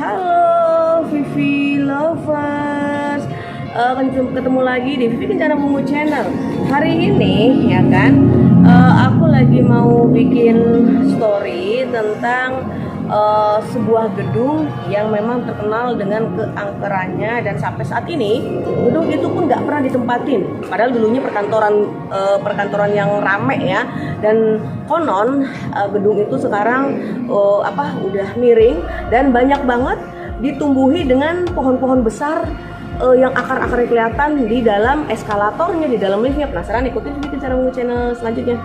Halo Vivi Lovers, ketemu lagi di Vivi Kencana Bungu Channel. Hari ini ya kan, aku lagi mau bikin story tentang sebuah gedung yang memang terkenal dengan keangkerannya, dan sampai saat ini gedung itu pun nggak pernah ditempatin. Padahal dulunya perkantoran yang rame ya, dan konon gedung itu sekarang udah miring dan banyak banget ditumbuhi dengan pohon-pohon besar yang akar-akarnya kelihatan di dalam eskalatornya, di dalam liftnya. Penasaran? Ikutin Vivi Kencana Bungu Channel selanjutnya.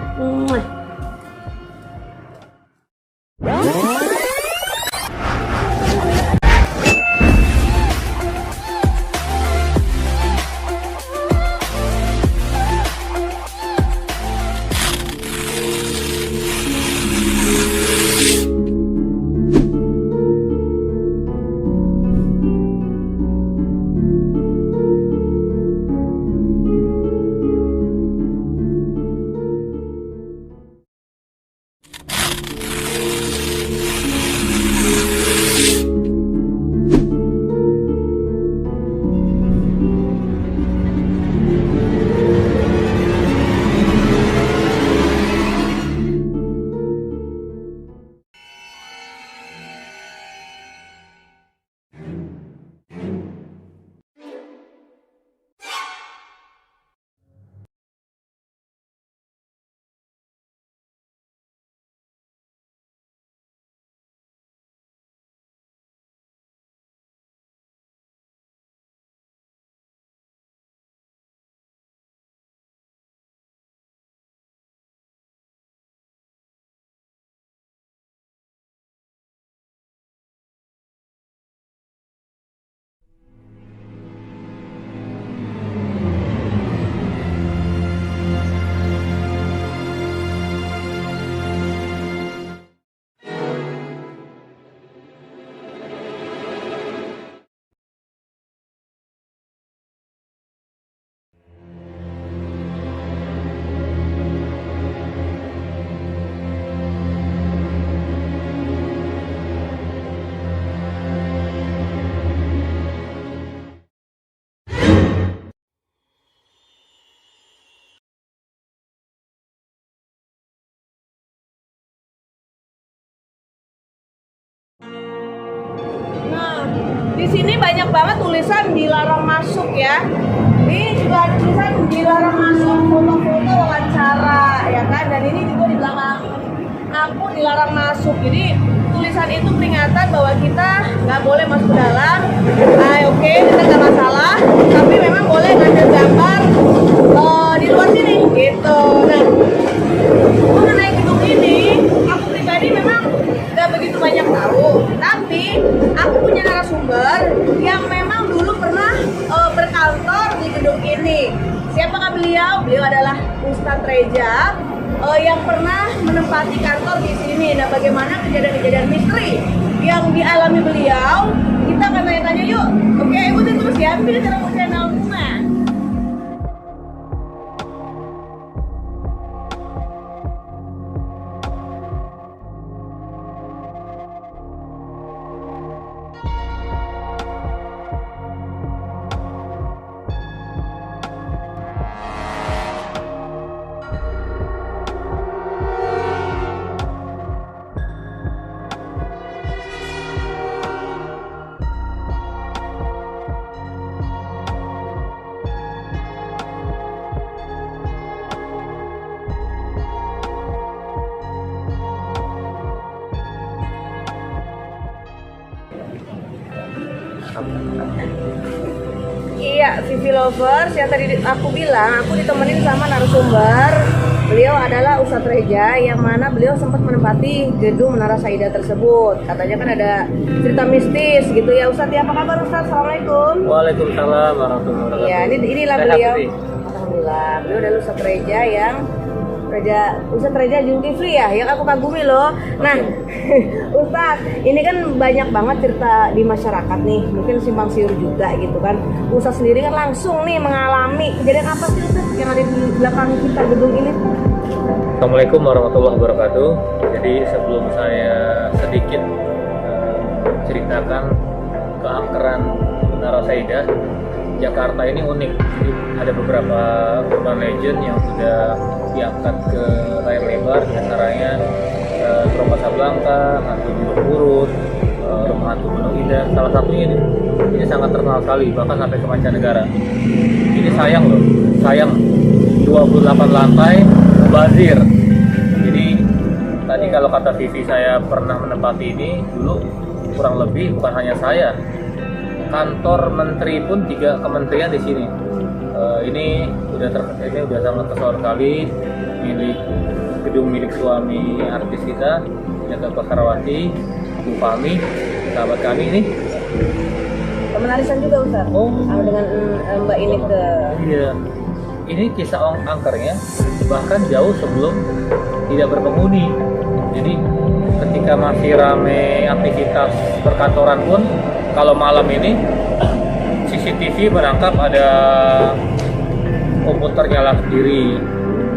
Di sini banyak banget tulisan dilarang masuk ya. Ini juga ada tulisan dilarang masuk, foto-foto, wawancara ya kan. Dan ini juga di belakang aku dilarang masuk. Jadi tulisan itu peringatan bahwa kita nggak boleh masuk ke dalam. Oke, kita nggak masalah. Tapi memang boleh ngambil gambar di luar sini gitu. Nah, mengenai gedung ini, aku pribadi memang nggak begitu banyak tahu. Tapi aku punya narasumber yang memang dulu pernah berkantor di gedung ini. Siapakah beliau? Beliau adalah Ustadz Reja yang pernah menempati kantor di sini. Nah, bagaimana kejadian-kejadian misteri yang dialami beliau? Kita akan tanya-tanya yuk. Oke, ikutin terus ya. Pilih channel Bunga. Iya, Vivi Lovers, yang tadi aku bilang, aku ditemenin sama narasumber. Beliau adalah Ustadz Reja, yang mana beliau sempat menempati gedung Menara Saidah tersebut. Katanya kan ada cerita mistis gitu ya Ustadz. Ya, apa kabar Ustadz? Assalamualaikum. Waalaikumsalam warahmatullahi wabarakatuh. Ya, inilah beliau. Alhamdulillah, beliau adalah Ustadz Reja yang Ustadz Reja Zulkifli ya, yang aku kagumi loh. Nah, Ustadz, ini kan banyak banget cerita di masyarakat nih, mungkin simpang siur juga gitu kan. Ustadz sendiri kan langsung nih mengalami kejadian apa sih Ustadz yang ada di belakang kita gedung ini? Assalamualaikum warahmatullahi wabarakatuh. Jadi sebelum saya sedikit menceritakan keangkeran Menara Saidah. Jakarta ini unik, jadi ada beberapa urban legend yang sudah diangkat ke layar lebar, diantaranya Terowongan Casablanca, Hantu Burung Urut, Rumah Hantu Gunung Indah. Salah satunya ini sangat terkenal sekali, bahkan sampai ke mancanegara. Ini sayang loh, sayang 28 lantai mubazir. Jadi tadi kalau kata Vivi saya pernah menempati ini dulu, kurang lebih bukan hanya saya, kantor menteri pun 3 kementerian di sini. Ini udah sangat kesal sekali, gedung milik suami artis kita, Jaka Kosarawati, Bu Fahmi, sahabat kami ini. Pemenarisan juga Ustaz. Oh. Dengan Mbak ini ke. Iya. Ini kisah angkernya bahkan jauh sebelum tidak berpenghuni. Jadi ketika masih ramai aktivitas perkantoran pun, kalau malam ini CCTV menangkap ada komputer nyala sendiri.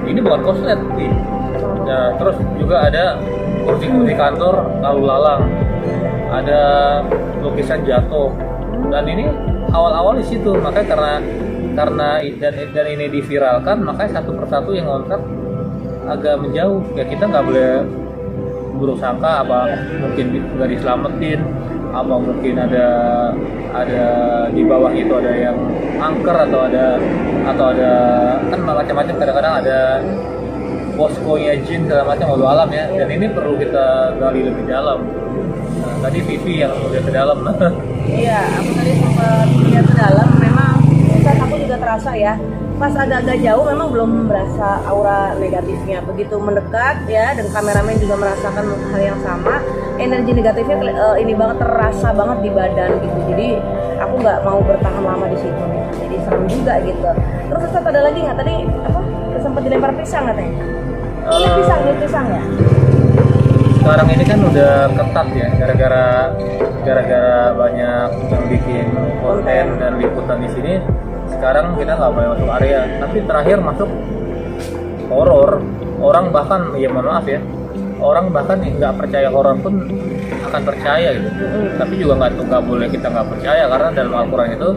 Ini bukan konslet. Nah, terus juga ada kursi-kursi kantor lalu lalang, ada lukisan jatuh, dan ini awal-awal di situ. Makanya karena dan ini diviralkan, makanya satu persatu yang ngontrak agak menjauh. Ya kita nggak boleh buruk sangka apa mungkin nggak diselamatin, apa mungkin ada di bawah itu ada yang angker atau ada kan macam-macam, kadang-kadang ada poskonya jin segala macam, walau alam ya. Dan ini perlu kita gali lebih dalam. Nah, tadi Vivi yang udah ke dalam. Iya, aku tadi sempat lihat ke dalam. Memang Ustaz, aku juga terasa ya, pas agak-agak jauh memang belum berasa aura negatifnya. Begitu mendekat ya, dan kameramen juga merasakan hal yang sama, energi negatifnya ini banget, terasa banget di badan gitu. Jadi aku nggak mau bertahan lama di situ nih. Jadi serem juga gitu. Terus Ustaz ada lagi nggak tadi apa? Sempat dilempar pisang katanya. Ini pisang ya? Sekarang ini kan udah ketat ya, gara-gara banyak yang bikin konten dan liputan di sini. Sekarang kita nggak boleh masuk area, tapi terakhir masuk horor. Orang bahkan, ya mohon maaf ya, orang bahkan nggak percaya horor pun akan percaya gitu. Tapi juga nggak boleh kita nggak percaya, karena dalam Al-Quran itu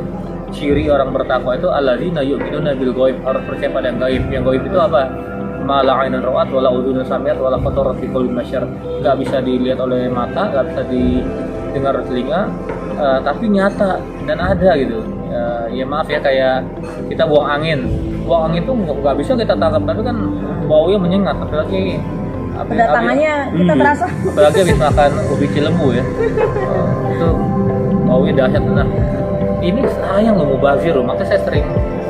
ciri orang bertakwa itu alladzina yu'minuna bil ghaib, harus percaya pada yang gaib. Yang gaib itu apa? Ma la 'ainun ra'at wa la udhunun sami'at wa la khatarat fi qalbi masyar. Enggak bisa dilihat oleh mata, enggak bisa didengar oleh telinga, tapi nyata dan ada gitu. Ya maaf ya, kayak kita buang angin tuh nggak bisa kita tangkap, tapi kan baunya menyengat, apalagi kedatangannya kita terasa. Apalagi habis makan ubi cilembu ya, itu baunya dahsyat. Nah, ini sayang loh mubazir loh, makanya saya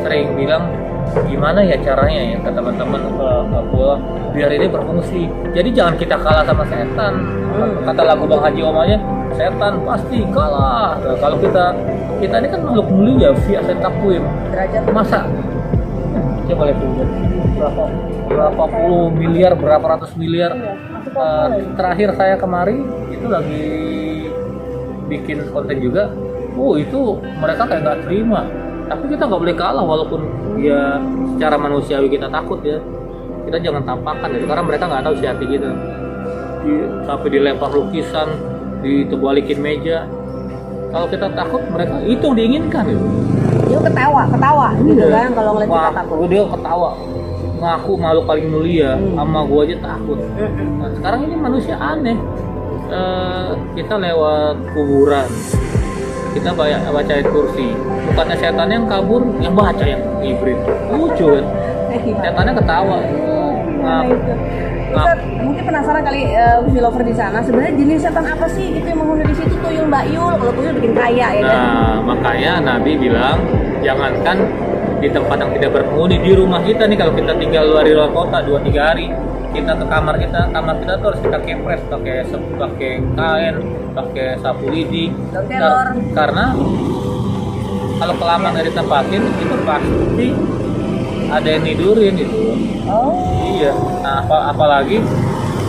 sering bilang gimana ya caranya ya ke teman-teman bahwa biar ini berfungsi. Jadi jangan kita kalah sama setan. Kata lagu Bang Haji Om aja, setan pasti kalah. Nah, kalau kita ini kan makhluk mulia via takwim. Derajat Masa coba lihat dulu berapa puluh miliar, berapa ratus miliar. Terakhir saya kemari itu lagi bikin konten juga. Itu mereka kayak nggak terima. Tapi kita nggak boleh kalah, walaupun ya secara manusiawi kita takut ya. Kita jangan tampakkan ya, karena mereka nggak tahu si hati kita. Sampai dilempar lukisan, ditebalikin meja. Kalau kita takut, mereka itu yang diinginkan ya. Dia ketawa gitu kan kalau ngeliat kita takut. Dia ketawa, ngaku makhluk paling mulia, sama gua aja takut. Nah, sekarang ini manusia aneh. Kita lewat kuburan, kita baca ayat kursi, bukannya setan yang kabur, yang baca yang hibrid. Lucu kan, setannya ketawa. Ustaz, mungkin penasaran kali Lover di sana, sebenarnya jenis setan apa sih gitu yang menghuni di situ? Tuyul Mbak Yul, kalau tuyul bikin kaya ya kan. Nah, makanya Nabi bilang jangankan di tempat yang tidak berpenghuni, di rumah kita nih, kalau kita tinggal di luar kota 2-3 hari, kita ke kamar kita tuh harus kita kepres pakai kain, pakai sapu lidi. Karena kalau kelamaan nggak ditempatin itu pasti ada yang nidurin gitu. Iya. Nah, apalagi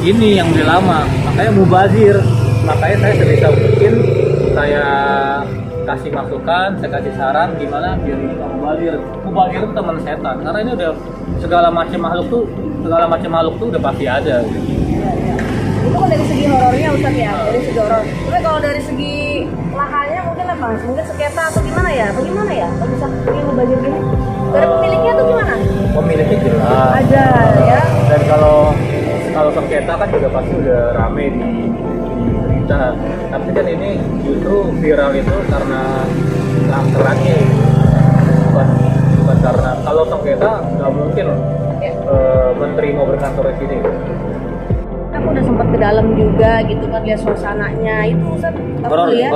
ini yang udah lama, makanya mubazir. Makanya saya sebisa mungkin saya kasih masukan, saya kasih saran gimana biar ini nggak mubazir. Mubazir itu teman setan, karena ini udah segala macam makhluk tuh udah pasti ada. Gitu. Itu kan dari segi horornya Ustaz ya, dari segi horor. Tapi kalau dari segi apa? Mungkin sengketa atau gimana ya? Bagaimana ya? Kalau bisa ini banjir gini? Dari pemiliknya tuh gimana? Pemiliknya jelas. Ada ya. Dan kalau sengketa kan juga pasti udah rame di berita. Tapi kan ini justru viral itu karena keangkerannya, bukan karena kalau sengketa nggak mungkin menteri mau berkantor di sini. Aku udah sempat ke dalam juga gitu kan, lihat suasananya itu Ustaz. Aku lihat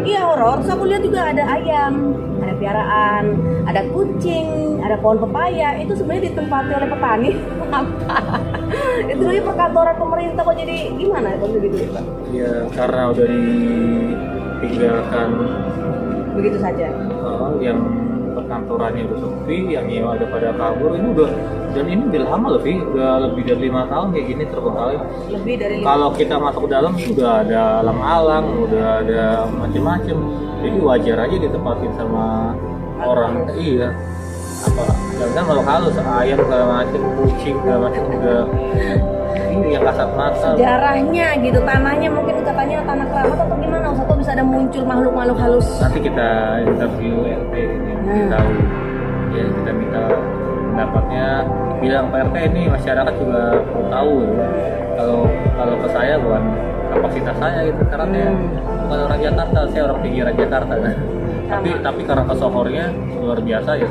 iya horor. Terus aku lihat juga ada ayam, ada piaraan, ada kucing, ada pohon pepaya. Itu sebenarnya ditempati oleh petani. Apa? Itu dulu perkantoran pemerintah kok jadi gimana kalau begitu Pak? Ya karena udah ditinggalkan Begitu saja. yang perkantorannya udah sepi, yang nyewa ada pada kabur. Ini udah, dan ini udah lama loh, Vi. Udah lebih dari 5 tahun kayak gini terbengkalai. Lebih dari Kalau kita masuk ke dalam udah ada alang-alang, udah ada macem-macem. Jadi wajar aja ditempatin sama orang. Iya. Apa? Jangan makhluk halus, ayam segala macem, kucing segala macem udah ini yang kasat mata. sejarahnya gitu, tanahnya mungkin katanya tanah keramat atau gimana Ustaz, kok bisa ada muncul makhluk-makhluk halus. Nanti kita interview RT ini tahu. Ya kita minta pendapatnya, bilang Pak RT ini masyarakat juga perlu tahu ya. Kalau ke saya bukan kapasitas saya gitu, karena saya bukan orang Jakarta, saya orang pinggiran Jakarta kan. Tapi karena kesohornya luar biasa ya,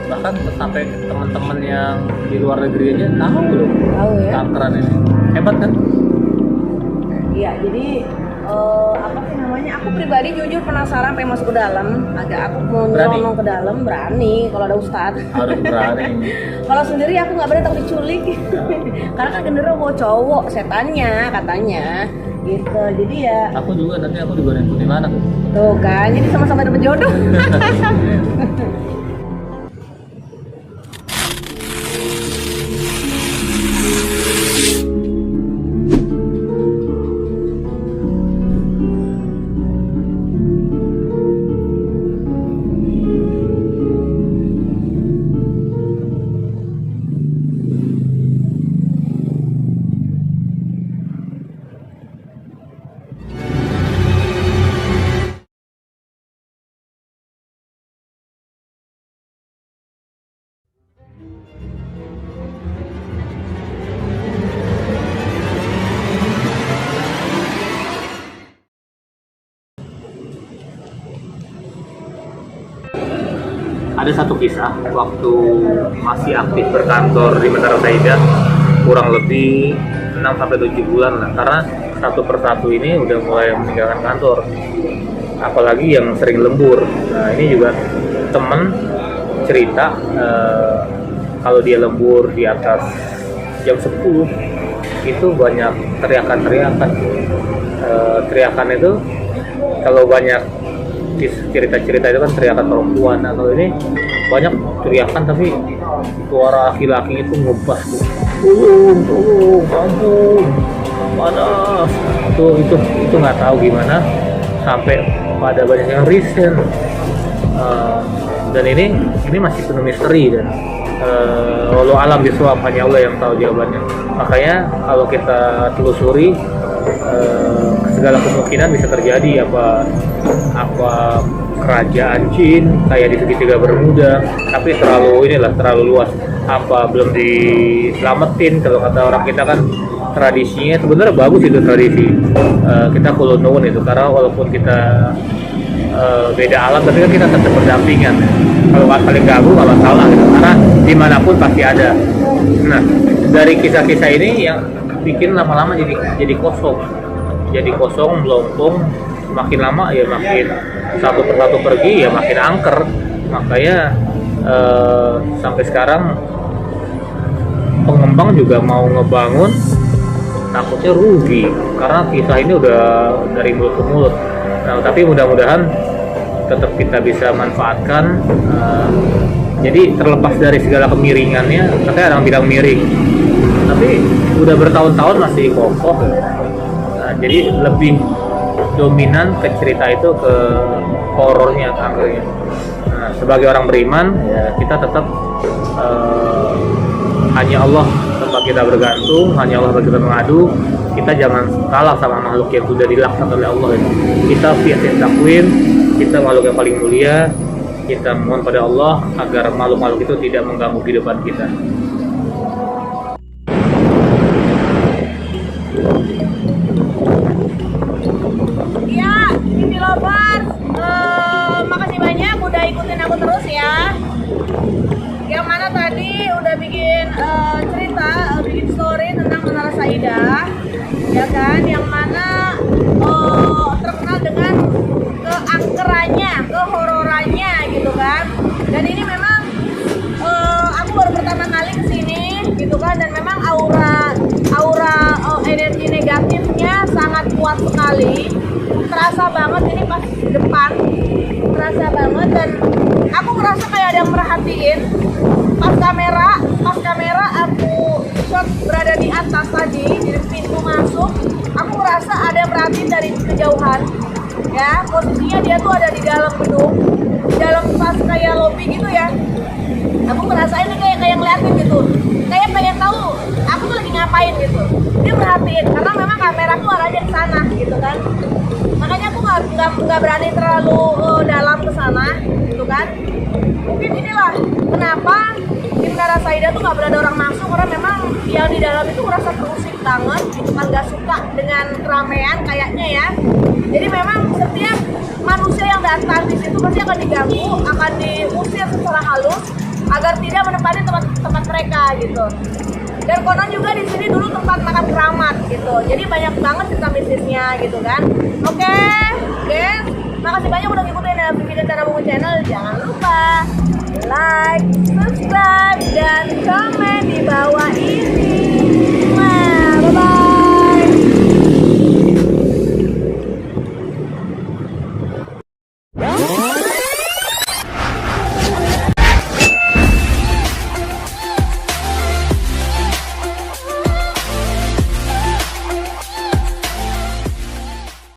bahkan sampai teman-teman yang di luar negeri aja tahu loh. Tahu ya. Keangkeran ini hebat kan? Iya, jadi apa sih namanya? Aku pribadi jujur penasaran pengen masuk ke dalam. Aku mau nyelonong ke dalam, berani kalau ada Ustadz. Harus berani. Kalau sendiri aku nggak berani, takut diculik. Karena kan genderuwo bawa cowok, setannya katanya. Gitu. Jadi ya. Aku juga nanti digodain kuntilanak. Tuh kan, jadi sama-sama dapat jodoh. Ada satu kisah waktu masih aktif berkantor di Menara Saidah, kurang lebih 6-7 bulan lah, karena satu persatu ini udah mulai meninggalkan kantor, apalagi yang sering lembur. Nah ini juga temen cerita kalau dia lembur di atas jam 10 itu banyak teriakan-teriakan. Teriakan itu kalau banyak cerita-cerita itu kan teriakan perempuan. Nah kalau ini banyak teriakan tapi suara laki-laki itu ngebas tuh, tolong, ampun, panas. Itu nggak tahu gimana sampai pada banyak yang resign. Dan ini masih penuh misteri dan walau alam bisawab, hanya Allah yang tahu jawabannya. Makanya kalau kita telusuri segala kemungkinan bisa terjadi, apa kerajaan jin kayak di segitiga Bermuda, tapi terlalu luas, apa belum diselamatin. Kalau kata orang kita kan tradisinya sebenarnya bagus itu tradisi kita kulo nuwun itu, karena walaupun kita beda alam tapi kan kita tetap berdampingan. Kalau saling ganggu nggak masalah gitu, karena dimanapun pasti ada. Nah dari kisah-kisah ini yang bikin lama-lama jadi kosong, melompong. Makin lama ya makin satu persatu pergi ya makin angker. Makanya sampai sekarang pengembang juga mau ngebangun takutnya rugi karena kisah ini udah dari mulut ke mulut. Nah tapi mudah-mudahan tetap kita bisa manfaatkan. Jadi terlepas dari segala kemiringannya, katanya orang bilang miring, tapi udah bertahun-tahun masih kokoh. Nah, jadi lebih dominan ke cerita itu, ke horornya, ke angkernya. Nah, sebagai orang beriman ya kita tetap hanya Allah tempat kita bergantung, hanya Allah tempat kita mengadu. kita jangan kalah sama makhluk yang sudah dilaknat oleh Allah itu. Kita fiatin takwin, kita makhluk yang paling mulia, kita mohon pada Allah agar makhluk-makhluk itu tidak mengganggu kehidupan kita. Ya, Mimpi Lovers, makasih banyak udah ikutin aku terus ya. Yang mana tadi udah bikin cerita, bikin story tentang Menara Saidah, ya kan? Yang mana terkenal dengan keangkerannya, kehororannya gitu kan. Dan ini memang aku baru pertama kali kesini gitu kan, dan memang aura energi negatifnya sangat kuat sekali. Terasa banget ini pas depan, terasa banget, dan aku merasa kayak ada yang merhatiin. Pas kamera aku shot berada di atas tadi di pintu masuk, aku merasa ada yang merhatiin dari kejauhan. Ya, posisinya dia tuh ada di dalam gedung, di dalam pas kayak lobby gitu ya. Aku ngerasain ini kayak ngeliatin gitu, kayak pengen tahu aku tuh lagi ngapain gitu. Dia merhatiin karena memang kameraku arahnya ke sana gitu kan. Makanya aku nggak berani terlalu dalam ke sana gitu kan. Mungkin inilah kenapa di Menara Saidah tuh nggak berada orang masuk, karena memang yang di dalam itu merasa terusik banget gitu kan, nggak suka dengan keramaian kayaknya ya. Jadi memang setiap manusia yang datang di situ pasti akan diganggu, akan diusir secara halus agar tidak menempati tempat mereka gitu. Dan konon juga di sini dulu tempat makan keramat gitu. Jadi banyak banget cerita mistisnya gitu kan. Oke, guys, makasih banyak udah ngikutin video Cara Bungu Channel. Jangan lupa like, subscribe, dan komen di bawah ini.